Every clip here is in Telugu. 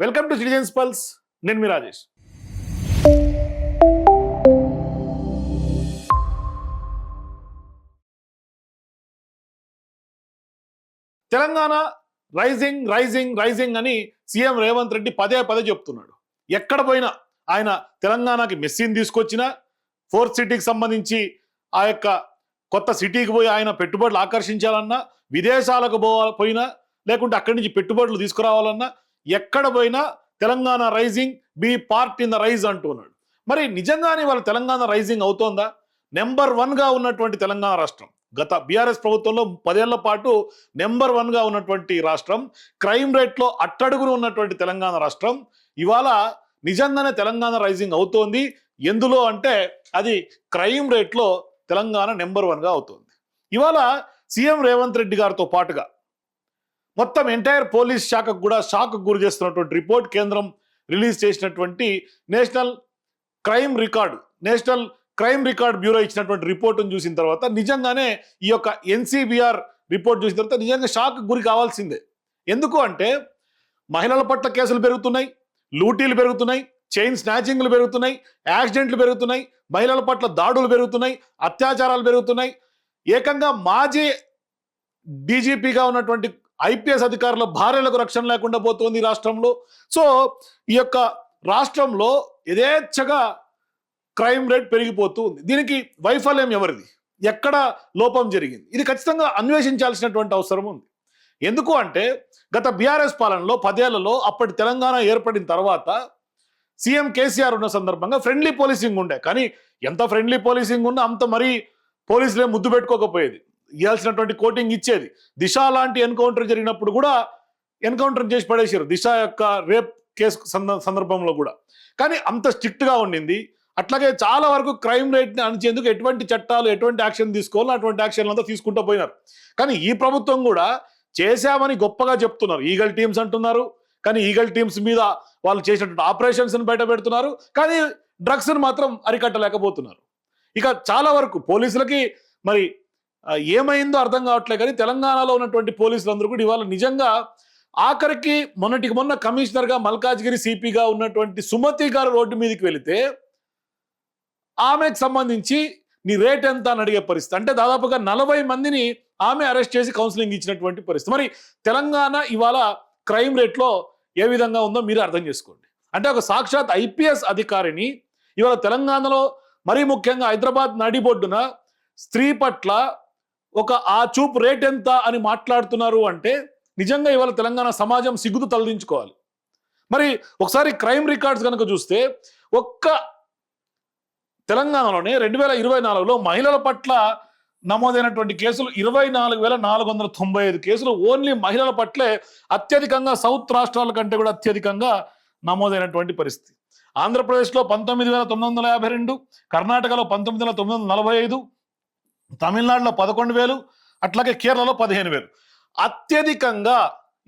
Welcome to citizens pulse. నేను మీ Rajesh. Telangana rising rising rising అని సీఎం రేవంత్ రెడ్డి పదే పదే చెప్తున్నాడు. ఎక్కడ పోయినా ఆయన తెలంగాణకి మెస్సీని తీసుకొచ్చిన, ఫోర్త్ సిటీకి సంబంధించి ఆ యొక్క కొత్త సిటీకి పోయి ఆయన పెట్టుబడులు ఆకర్షించాలన్నా, విదేశాలకు పోయినా, లేకుంటే అక్కడి నుంచి పెట్టుబడులు తీసుకురావాలన్నా, ఎక్కడ పోయినా Telangana rising, be part in the rise అంటున్నాడు. మరి నిజంగానే వాళ్ళ తెలంగాణ రైజింగ్ అవుతోందా? నెంబర్ 1గా ఉన్నటువంటి తెలంగాణ రాష్ట్రం, గత బీఆర్ఎస్ ప్రభుత్వంలో 10 ఏళ్ల పాటు నెంబర్ 1గా ఉన్నటువంటి రాష్ట్రం, క్రైమ్ రేట్లో అట్టడుగును ఉన్నటువంటి తెలంగాణ రాష్ట్రం ఇవాళ నిజంగానే తెలంగాణ రైజింగ్ అవుతోంది. ఎందులో అంటే అది క్రైమ్ రేట్లో తెలంగాణ నెంబర్ 1గా అవుతోంది. ఇవాళ సీఎం రేవంత్ రెడ్డి గారితో పాటుగా మొత్తం ఎంటైర్ పోలీస్ శాఖకు కూడా షాక్ గురి చేస్తున్నటువంటి రిపోర్ట్ కేంద్రం రిలీజ్ చేసినటువంటి నేషనల్ క్రైమ్ రికార్డ్ బ్యూరో ఇచ్చినటువంటి రిపోర్టును చూసిన తర్వాత నిజంగానే ఈ యొక్క ఎన్సీబీఆర్ రిపోర్ట్ చూసిన తర్వాత నిజంగా షాక్ గురి కావాల్సిందే. ఎందుకు అంటే మహిళల పట్ల కేసులు పెరుగుతున్నాయి, లూటీలు పెరుగుతున్నాయి, చైన్ స్నాచింగ్లు పెరుగుతున్నాయి, యాక్సిడెంట్లు పెరుగుతున్నాయి, మహిళల పట్ల దాడులు పెరుగుతున్నాయి, అత్యాచారాలు పెరుగుతున్నాయి. ఏకంగా మాజీ డీజీపీగా ఉన్నటువంటి ఐపీఎస్ అధికారుల భార్యలకు రక్షణ లేకుండా పోతుంది ఈ రాష్ట్రంలో. సో ఈ యొక్క రాష్ట్రంలో యథేచ్ఛగా క్రైమ్ రేట్ పెరిగిపోతూ ఉంది. దీనికి వైఫల్యం ఎవరిది? ఎక్కడ లోపం జరిగింది? ఇది ఖచ్చితంగా అన్వేషించాల్సినటువంటి అవసరం ఉంది. ఎందుకు అంటే గత బీఆర్ఎస్ పాలనలో 10 ఏళ్లలో అప్పటి తెలంగాణ ఏర్పడిన తర్వాత సీఎం కేసీఆర్ ఉన్న సందర్భంగా ఫ్రెండ్లీ పోలీసింగ్ ఉండే. కానీ ఎంత ఫ్రెండ్లీ పోలీసింగ్ ఉన్నా అంత మరీ పోలీసులే ముద్దు పెట్టుకోకపోయేది, ఇవ్వాల్సినటువంటి కోటింగ్ ఇచ్చేది. దిశ లాంటి ఎన్కౌంటర్ జరిగినప్పుడు కూడా ఎన్కౌంటర్ చేసి పడేసారు, దిశ యొక్క రేప్ కేసు సందర్భంలో కూడా. కానీ అంత స్ట్రిక్ట్గా ఉండింది. అట్లాగే చాలా వరకు క్రైమ్ రేట్ని అణిచేందుకు ఎటువంటి చట్టాలు, ఎటువంటి యాక్షన్ తీసుకోవాలో అటువంటి యాక్షన్లు అంతా తీసుకుంటూ పోయినారు. కానీ ఈ ప్రభుత్వం కూడా చేశామని గొప్పగా చెప్తున్నారు. ఈగల్ టీమ్స్ అంటున్నారు, కానీ ఈగల్ టీమ్స్ మీద వాళ్ళు చేసినటువంటి ఆపరేషన్స్ని బయట పెడుతున్నారు. కానీ డ్రగ్స్ని మాత్రం అరికట్టలేకపోతున్నారు. ఇక చాలా వరకు పోలీసులకి మరి ఏమైందో అర్థం కావట్లేదు. కానీ తెలంగాణలో ఉన్నటువంటి పోలీసులందరూ కూడా ఇవాళ నిజంగా ఆఖరికి మొన్నటికి మొన్న కమిషనర్గా మల్కాజ్గిరి సిపిగా ఉన్నటువంటి సుమతి గారు రోడ్డు మీదకి వెళితే ఆమెకు సంబంధించి నీ రేట్ ఎంత అని అడిగే పరిస్థితి. అంటే దాదాపుగా 40 మందిని ఆమె అరెస్ట్ చేసి కౌన్సిలింగ్ ఇచ్చినటువంటి పరిస్థితి. మరి తెలంగాణ ఇవాళ క్రైమ్ రేట్లో ఏ విధంగా ఉందో మీరు అర్థం చేసుకోండి. అంటే ఒక సాక్షాత్ ఐపీఎస్ అధికారిని ఇవాళ తెలంగాణలో, మరీ ముఖ్యంగా హైదరాబాద్ నడిబొడ్డున స్త్రీ పట్ల ఒక ఆ చూపు రేట్ ఎంత అని మాట్లాడుతున్నారు అంటే నిజంగా ఇవాళ తెలంగాణ సమాజం సిగ్గుతో తలదించుకోవాలి. మరి ఒకసారి క్రైమ్ రికార్డ్స్ కనుక చూస్తే ఒక్క తెలంగాణలోనే 2024లో మహిళల పట్ల నమోదైనటువంటి కేసులు 24,495 కేసులు ఓన్లీ మహిళల పట్లే అత్యధికంగా సౌత్ రాష్ట్రాల కంటే కూడా అత్యధికంగా నమోదైనటువంటి పరిస్థితి. ఆంధ్రప్రదేశ్లో 19,952, కర్ణాటకలో 19,945, తమిళనాడులో 11,000, అట్లాగే కేరళలో 15,000. అత్యధికంగా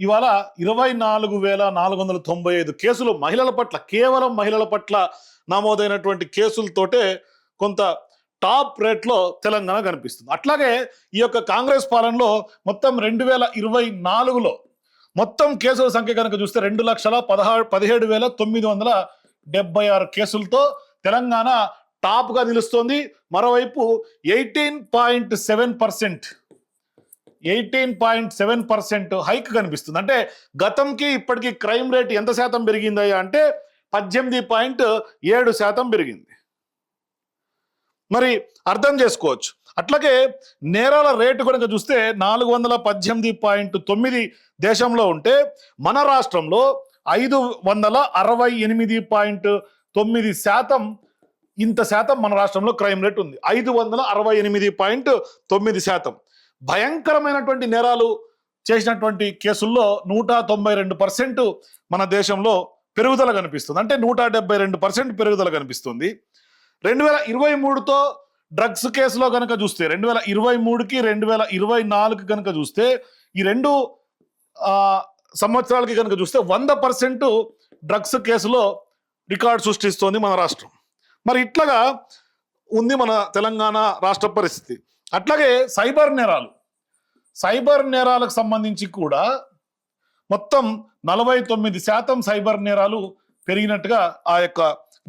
ఇవాళ 24,495 కేసులు మహిళల పట్ల, కేవలం మహిళల పట్ల నమోదైనటువంటి కేసులతోటే కొంత టాప్ రేట్లో తెలంగాణ కనిపిస్తుంది. అట్లాగే ఈ యొక్క కాంగ్రెస్ పాలనలో మొత్తం 2024లో మొత్తం కేసుల సంఖ్య కనుక చూస్తే 2,17,976 కేసులతో తెలంగాణ టాప్గా నిలుస్తోంది. మరోవైపు 18.7% హైక్ కనిపిస్తుంది. అంటే గతంకి ఇప్పటికీ క్రైమ్ రేట్ ఎంత శాతం పెరిగిందయ్యా అంటే 18.7% పెరిగింది. మరి అర్థం చేసుకోవచ్చు. అట్లాగే నేరాల రేటు కనుక చూస్తే 418.9 దేశంలో ఉంటే మన రాష్ట్రంలో 568.9%, ఇంత శాతం మన రాష్ట్రంలో క్రైమ్ రేట్ ఉంది. 568.9%. భయంకరమైనటువంటి నేరాలు చేసినటువంటి కేసుల్లో 192% మన దేశంలో పెరుగుదల కనిపిస్తుంది. అంటే 172% పెరుగుదల కనిపిస్తుంది. 2023తో డ్రగ్స్ కేసులో కనుక చూస్తే 2023కి 2024కి కనుక చూస్తే ఈ 2 సంవత్సరాలకి కనుక చూస్తే 100% డ్రగ్స్ కేసులో రికార్డు సృష్టిస్తోంది మన రాష్ట్రం. మరి ఇట్లాగా ఉంది మన తెలంగాణ రాష్ట్ర పరిస్థితి. అట్లాగే సైబర్ నేరాలకు సంబంధించి కూడా మొత్తం 49% సైబర్ నేరాలు పెరిగినట్టుగా ఆ యొక్క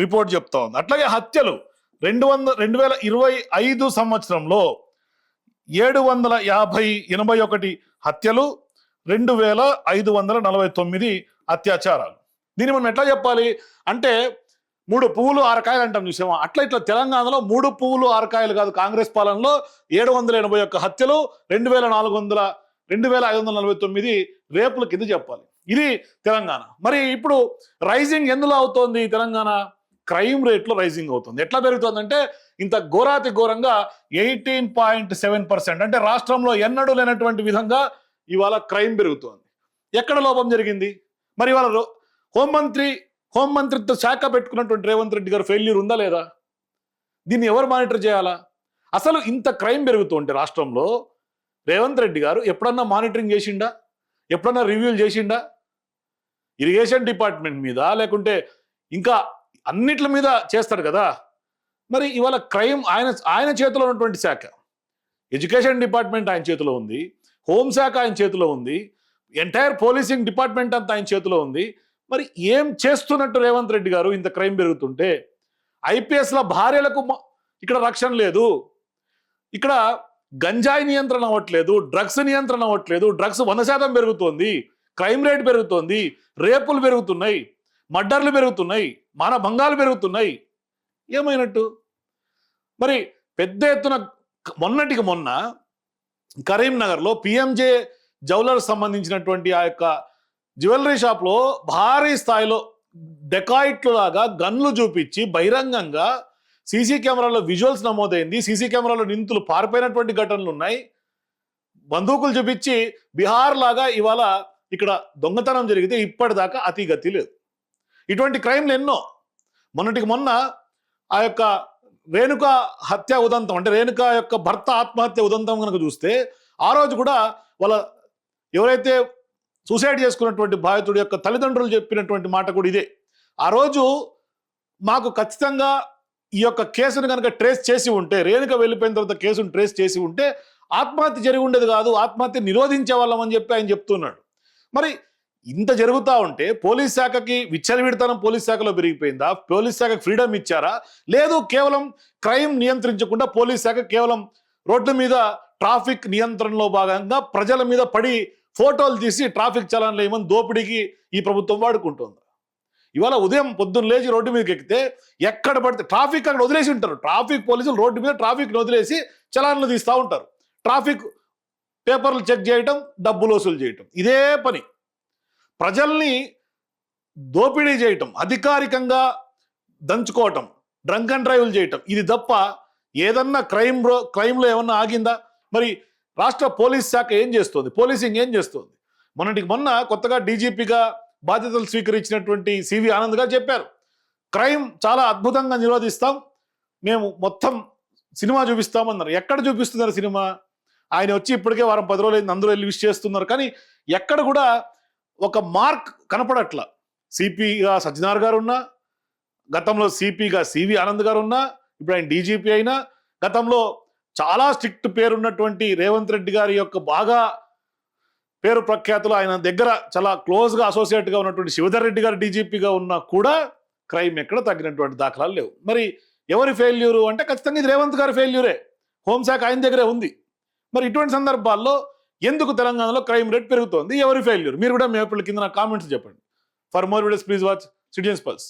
రిపోర్ట్ చెప్తా ఉంది. అట్లాగే హత్యలు 2025 సంవత్సరంలో 781 హత్యలు, 2549 అత్యాచారాలు. దీన్ని మనం ఎట్లా చెప్పాలి అంటే 3 పువ్వులు 6 కాయలు అంటాం చూసామా, అట్లా ఇట్లా తెలంగాణలో 3 పువ్వులు 6 కాయలు కాదు. కాంగ్రెస్ పాలనలో 781 హత్యలు, 2549 రేపుల కింద చెప్పాలి. ఇది తెలంగాణ. మరి ఇప్పుడు రైజింగ్ ఎందులో అవుతోంది? తెలంగాణ క్రైమ్ రేట్లో రైజింగ్ అవుతుంది. ఎట్లా పెరుగుతుందంటే ఇంత ఘోరాతి ఘోరంగా 18.7%, అంటే రాష్ట్రంలో ఎన్నడూ లేనటువంటి విధంగా ఇవాళ క్రైమ్ పెరుగుతోంది. ఎక్కడ లోపం జరిగింది? మరి ఇవాళ హోంమంత్రిత్వ శాఖ పెట్టుకున్నటువంటి రేవంత్ రెడ్డి గారు ఫెయిల్యూర్ ఉందా లేదా? దీన్ని ఎవరు మానిటర్ చేయాలా? అసలు ఇంత క్రైమ్ పెరుగుతుంటే రాష్ట్రంలో రేవంత్ రెడ్డి గారు ఎప్పుడన్నా మానిటరింగ్ చేసిండా? ఎప్పుడన్నా రివ్యూలు చేసిండా? ఇరిగేషన్ డిపార్ట్మెంట్ మీద లేకుంటే ఇంకా అన్నిట్ల మీద చేస్తాడు కదా. మరి ఇవాళ క్రైమ్ ఆయన చేతిలో ఉన్నటువంటి శాఖ, ఎడ్యుకేషన్ డిపార్ట్మెంట్ ఆయన చేతిలో ఉంది, హోంశాఖ ఆయన చేతిలో ఉంది, ఎంటైర్ పోలీసింగ్ డిపార్ట్మెంట్ అంతా ఆయన చేతిలో ఉంది. మరి ఏం చేస్తున్నట్టు రేవంత్ రెడ్డి గారు? ఇంత క్రైమ్ పెరుగుతుంటే ఐపీఎస్ల భార్యలకు ఇక్కడ రక్షణ లేదు, ఇక్కడ గంజాయి నియంత్రణ అవ్వట్లేదు, డ్రగ్స్ నియంత్రణ అవ్వట్లేదు, డ్రగ్స్ 100% పెరుగుతోంది, క్రైమ్ రేట్ పెరుగుతోంది, రేపులు పెరుగుతున్నాయి, మర్డర్లు పెరుగుతున్నాయి, మానభంగాలు పెరుగుతున్నాయి. ఏమైనట్టు? మరి పెద్ద ఎత్తున మొన్నటికి మొన్న కరీంనగర్లో పిఎంజే జ్యువెలర్స్ సంబంధించినటువంటి ఆ యొక్క జ్యువెలరీ షాప్లో భారీ స్థాయిలో డెకాయిట్లు లాగా గన్లు చూపించి బహిరంగంగా సీసీ కెమెరాలో విజువల్స్ నమోదైంది. సీసీ కెమెరాలో నిందితులు పారిపోయినటువంటి ఘటనలు ఉన్నాయి. బందూకులు చూపించి బీహార్ లాగా ఇవాళ ఇక్కడ దొంగతనం జరిగితే ఇప్పటిదాకా అతిగతి లేదు. ఇటువంటి క్రైమ్లు ఎన్నో. మొన్నటికి మొన్న ఆ యొక్క రేణుక హత్య ఉదంతం, అంటే రేణుక యొక్క భర్త ఆత్మహత్య ఉదంతం కనుక చూస్తే ఆ రోజు కూడా వాళ్ళ ఎవరైతే సూసైడ్ చేసుకున్నటువంటి బాధితుడి యొక్క తల్లిదండ్రులు చెప్పినటువంటి మాట కూడా ఇదే. ఆ రోజు మాకు ఖచ్చితంగా ఈ యొక్క కేసును కనుక ట్రేస్ చేసి ఉంటే, రేణుక వెళ్ళిపోయిన తర్వాత కేసును ట్రేస్ చేసి ఉంటే ఆత్మహత్య జరిగి ఉండేది కాదు, ఆత్మహత్య నిరోధించే వాళ్ళం అని చెప్పి ఆయన చెప్తున్నాడు. మరి ఇంత జరుగుతూ ఉంటే పోలీస్ శాఖకి విచ్చలవిడితనం పోలీస్ శాఖలో పెరిగిపోయిందా? పోలీస్ శాఖకి ఫ్రీడమ్ ఇచ్చారా? లేదు, కేవలం క్రైమ్ నియంత్రించకుండా పోలీస్ శాఖ కేవలం రోడ్ల మీద ట్రాఫిక్ నియంత్రణలో భాగంగా ప్రజల మీద పడి ఫోటోలు తీసి ట్రాఫిక్ చలాన్లు ఏమని దోపిడీకి ఈ ప్రభుత్వం వాడుకుంటుంది. ఇవాళ ఉదయం పొద్దున్న లేచి రోడ్డు మీదకి ఎక్కితే ఎక్కడ పడితే ట్రాఫిక్ అక్కడ వదిలేసి ఉంటారు. ట్రాఫిక్ పోలీసులు రోడ్డు మీద ట్రాఫిక్ని వదిలేసి చలాన్లు తీస్తూ ఉంటారు. ట్రాఫిక్ పేపర్లు చెక్ చేయటం, డబ్బులు వసూలు చేయటం, ఇదే పని. ప్రజల్ని దోపిడీ చేయటం, అధికారికంగా దంచుకోవటం, డ్రంక్ అండ్ డ్రైవ్లు చేయటం, ఇది తప్ప ఏదన్నా క్రైమ్లో ఏమన్నా ఆగిందా? మరి రాష్ట్ర పోలీస్ శాఖ ఏం చేస్తుంది? పోలీసింగ్ ఏం చేస్తుంది? మొన్నటికి మొన్న కొత్తగా డీజీపీగా బాధ్యతలు స్వీకరించినటువంటి సివి ఆనంద్ గారు చెప్పారు, క్రైమ్ చాలా అద్భుతంగా నిరోధిస్తాం, మేము మొత్తం సినిమా చూపిస్తామన్నారు. ఎక్కడ చూపిస్తున్నారు సినిమా? ఆయన వచ్చి ఇప్పటికే వారం 10 రోజులు అందరూ వెళ్ళి విష్ చేస్తున్నారు, కానీ ఎక్కడ కూడా ఒక మార్క్ కనపడట్ల. సిపిగా సజ్జనార్ గారు ఉన్నా, గతంలో సిపిగా సివి ఆనంద్ గారు ఉన్నా, ఇప్పుడు ఆయన డీజీపీ అయినా, గతంలో చాలా స్ట్రిక్ట్ పేరున్నటువంటి రేవంత్ రెడ్డి గారి యొక్క బాగా పేరు ప్రఖ్యాతులు, ఆయన దగ్గర చాలా క్లోజ్గా అసోసియేట్గా ఉన్నటువంటి శివధర్ రెడ్డి గారు డీజీపీగా ఉన్నా కూడా క్రైమ్ ఎక్కడ తగ్గినటువంటి దాఖలాలు లేవు. మరి ఎవరి ఫెయిల్యూరు అంటే ఖచ్చితంగా ఇది రేవంత్ గారి ఫెయిల్యూరే. హోంశాఖ ఆయన దగ్గరే ఉంది. మరి ఇటువంటి సందర్భాల్లో ఎందుకు తెలంగాణలో క్రైమ్ రేట్ పెరుగుతోంది? ఎవరి ఫెయిల్యూర్? మీరు కూడా మీ కింద నా కామెంట్స్ చెప్పండి. For more videos please watch citizens pulse.